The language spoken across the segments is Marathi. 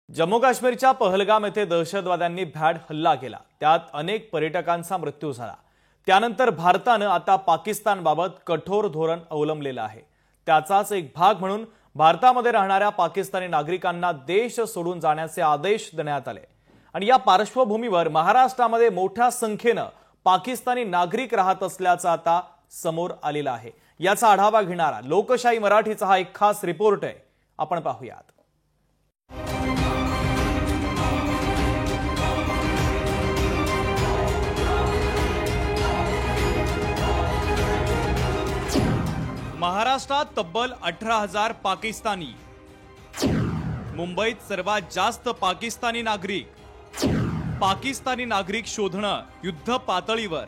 जम्मू काश्मीरच्या पहलगाम येथे दहशतवाद्यांनी भ्याड हल्ला केला। त्यात अनेक पर्यटकांचा मृत्यू झाला। त्यानंतर भारताने आता पाकिस्तानबाबत कठोर धोरण अवलंबलेलं आहे। त्याचाच एक भाग म्हणून भारतामध्ये राहणाऱ्या पाकिस्तानी नागरिकांना देश सोडून जाण्याचे आदेश देण्यात आले। आणि या पार्श्वभूमीवर महाराष्ट्रामध्ये मोठ्या संख्येने पाकिस्तानी नागरिक राहत असल्याचं आता समोर आलेलं आहे। याचा आढावा घेणारा लोकशाही मराठीचा हा एक खास रिपोर्ट आहे, आपण पाहूयात। महाराष्ट्रात तब्बल 18,000 पाकिस्तानी, मुंबईत सर्वात जास्त पाकिस्तानी नागरिक शोधणं युद्ध पातळीवर।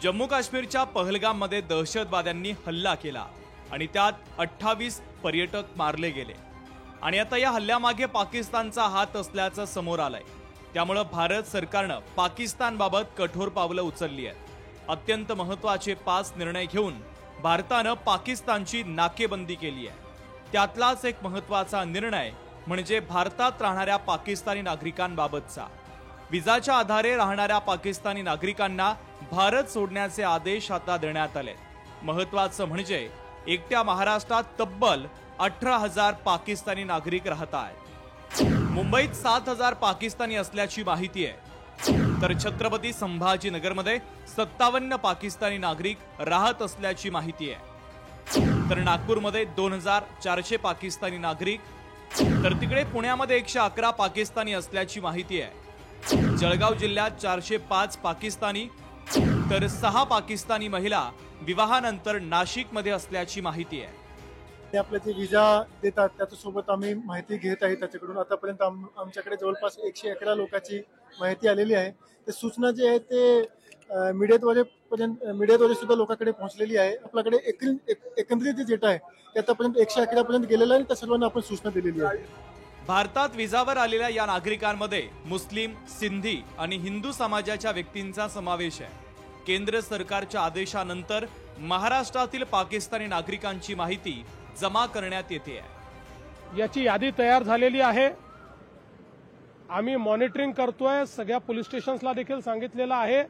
जम्मू काश्मीरच्या पहलगाम मध्ये दहशतवाद्यांनी हल्ला केला आणि त्यात 28 पर्यटक मारले गेले। आणि आता या हल्ल्यामागे पाकिस्तानचा हात असल्याचं समोर आलंय। त्यामुळे भारत सरकारने पाकिस्तानबाबत कठोर पावलं उचलली आहेत। अत्यंत महत्त्वाचे 5 निर्णय घेऊन भारताने पाकिस्तानची नाकेबंदी केली आहे। त्यातलाच एक महत्त्वाचा निर्णय म्हणजे भारतात राहणाऱ्या पाकिस्तानी नागरिकांबाबतचा। विजाच्या आधारे राहणाऱ्या पाकिस्तानी नागरिकांना भारत सोडण्याचे आदेश आता देण्यात आले। महत्त्वाचं म्हणजे एकट्या महाराष्ट्रात तब्बल 18,000 पाकिस्तानी नागरिक राहतात। मुंबईत 7,000 पाकिस्तानी असल्याची माहिती आहे, तर छत्रपती संभाजीनगरमध्ये 57 पाकिस्तानी नागरिक राहत असल्याची माहिती आहे। तर नागपूरमध्ये 2,400 पाकिस्तानी नागरिक, तर तिकडे पुण्यामध्ये 111 पाकिस्तानी असल्याची माहिती आहे। जळगाव जिल्ह्यात 405 पाकिस्तानी, तर 6 पाकिस्तानी महिला विवाहानंतर नाशिकमध्ये असल्याची माहिती आहे। ते आपले जे विजा देतात त्याच्यासोबत आम्ही माहिती घेत आहे त्याच्याकडून। आतापर्यंत आमच्याकडे जवळपास 111 लोकांची माहिती आलेली आहे। ते सूचना जे आहे ते मीडियाद्वारे सुद्धा लोकांकडे पोहोचलेली आहे। आपल्याकडे एकंदरीत जे डेटा आहे ते आतापर्यंत 111 पर्यंत गेलेला आहे। त्या सर्वांना आपण सूचना दिलेली आहे। भारतात विजावर आलेल्या या नागरिकांमध्ये मुस्लिम, सिंधी आणि हिंदू समाजाच्या व्यक्तींचा समावेश आहे। केंद्र सरकारच्या आदेशानंतर महाराष्ट्रातील पाकिस्तानी नागरिकांची माहिती जमा करण्यात येते आहे। याची यादी तयार झालेली आहे। आम्ही मॉनिटरिंग करतोय। सगळ्या पोलीस स्टेशन्सला देखील सांगितलेलं आहे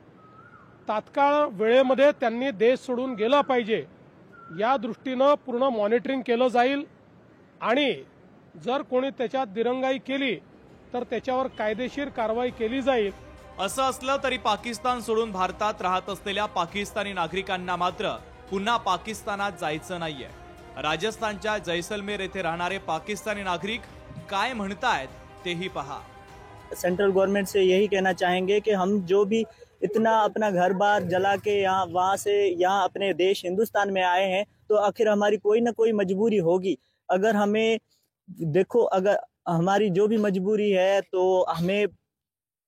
तात्काळ वेळेमध्ये त्यांनी देश सोडून गेलं पाहिजे, या दृष्टीने पूर्ण मॉनिटरिंग केलं जाईल। आणि जर कोणी त्याच्यात दिरंगाई केली तर त्याच्यावर कायदेशीर कारवाई केली जाईल। असं असलं तरी पाकिस्तान सोडून भारतात राहत असलेल्या पाकिस्तानी नागरिकांना मात्र पुन्हा पाकिस्तानात जायचं नाहीये। राजस्थानच्या जैसलमेर येथे राहणारे पाकिस्तानी नागरिक काय म्हणतायत तेही पहा। सेंट्रल गवर्नमेंट से यही कहना चाहेंगे कि हम जो भी इतना अपना घर बार जला के वहाँ से यहाँ अपने देश हिंदुस्तान में आए हैं, तो आखिर हमारी कोई ना कोई मजबूरी होगी। अगर हमें देखो, अगर हमारी जो भी मजबूरी है तो हमें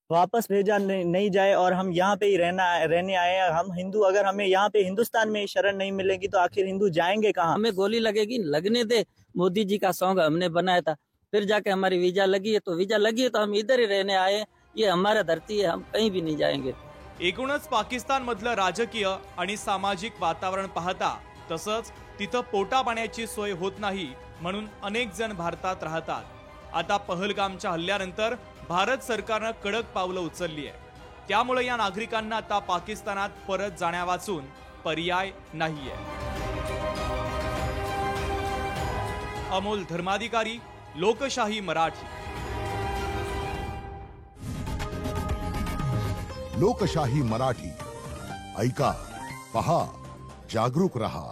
वापस भेजा नहीं जाए और हम यहाँ पे ही रहने आए हैं। हम हिंदू, अगर हमें यहाँ पे हिंदुस्तान में शरण नहीं मिलेगी तो आखिर हिंदू जाएंगे कहाँ? हमें गोली लगेगी, लगने दे। मोदी जी का सॉन्ग हमने बनाया था, फिर जाके हमारी वीजा लगी है, तो वीजा लगी है तो हम इधर ही रहने आए हैं। ये हमारा धरती है, हम कहीं भी नहीं जाएंगे। एकूणच पाकिस्तान मधलं राजकीय आणि सामाजिक वातावरण पाहता तसंच तिथं पोटा पाण्याची सोय होत नाही, म्हणून अनेक जण भारतात राहतात। आता पहलगामच्या हल्ल्यानंतर भारत सरकारने कडक पावलं उचलली आहे। त्यामुळे या नागरिकांना आता पाकिस्तानात परत जाण्यावाचून पर्याय नाहीये। अमोल धर्माधिकारी, लोकशाही मराठी। लोकशाही मराठी ऐका, पहा, जागरूक रहा।